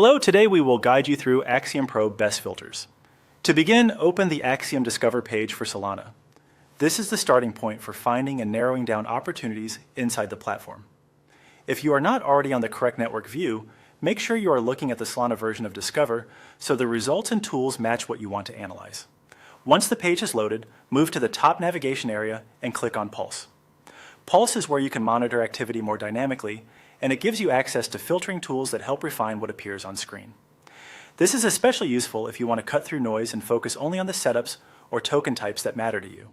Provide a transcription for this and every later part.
Hello, today we will guide you through Axiom Pro Best Filters. To begin, open the Axiom Discover page for Solana. This is the starting point for finding and narrowing down opportunities inside the platform. If you are not already on the correct network view, make sure you are looking at the Solana version of Discover so the results and tools match what you want to analyze. Once the page is loaded, move to the top navigation area and click on Pulse. Pulse is where you can monitor activity more dynamically, and it gives you access to filtering tools that help refine what appears on screen. This is especially useful if you want to cut through noise and focus only on the setups or token types that matter to you.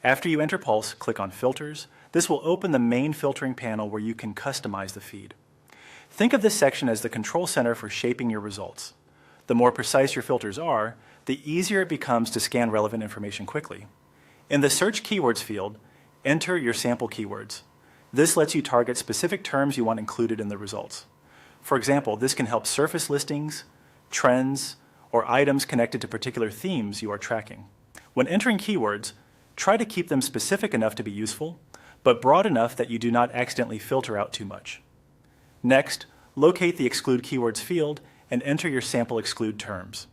After you enter Pulse, click on Filters. This will open the main filtering panel where you can customize the feed. Think of this section as the control center for shaping your results. The more precise your filters are, the easier it becomes to scan relevant information quickly. In the Search Keywords field, enter your sample keywords. This lets you target specific terms you want included in the results. For example, this can help surface listings, trends, or items connected to particular themes you are tracking. When entering keywords, try to keep them specific enough to be useful, but broad enough that you do not accidentally filter out too much. Next, locate the Exclude Keywords field and enter your sample exclude terms.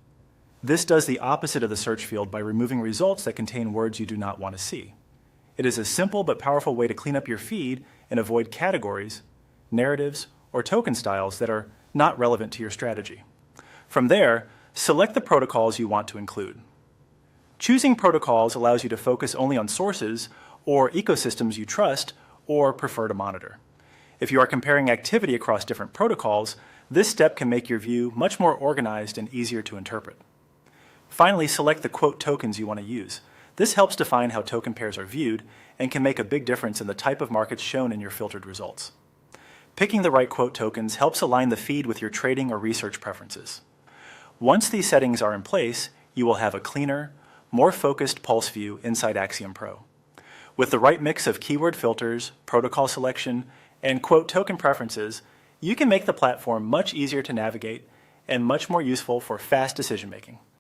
This does the opposite of the search field by removing results that contain words you do not want to see. It is a simple but powerful way to clean up your feed and avoid categories, narratives, or token styles that are not relevant to your strategy. From there, select the protocols you want to include. Choosing protocols allows you to focus only on sources or ecosystems you trust or prefer to monitor. If you are comparing activity across different protocols, this step can make your view much more organized and easier to interpret. Finally, select the quote tokens you want to use. This helps define how token pairs are viewed and can make a big difference in the type of markets shown in your filtered results. Picking the right quote tokens helps align the feed with your trading or research preferences. Once these settings are in place, you will have a cleaner, more focused Pulse view inside Axiom Pro. With the right mix of keyword filters, protocol selection, and quote token preferences, you can make the platform much easier to navigate and much more useful for fast decision making.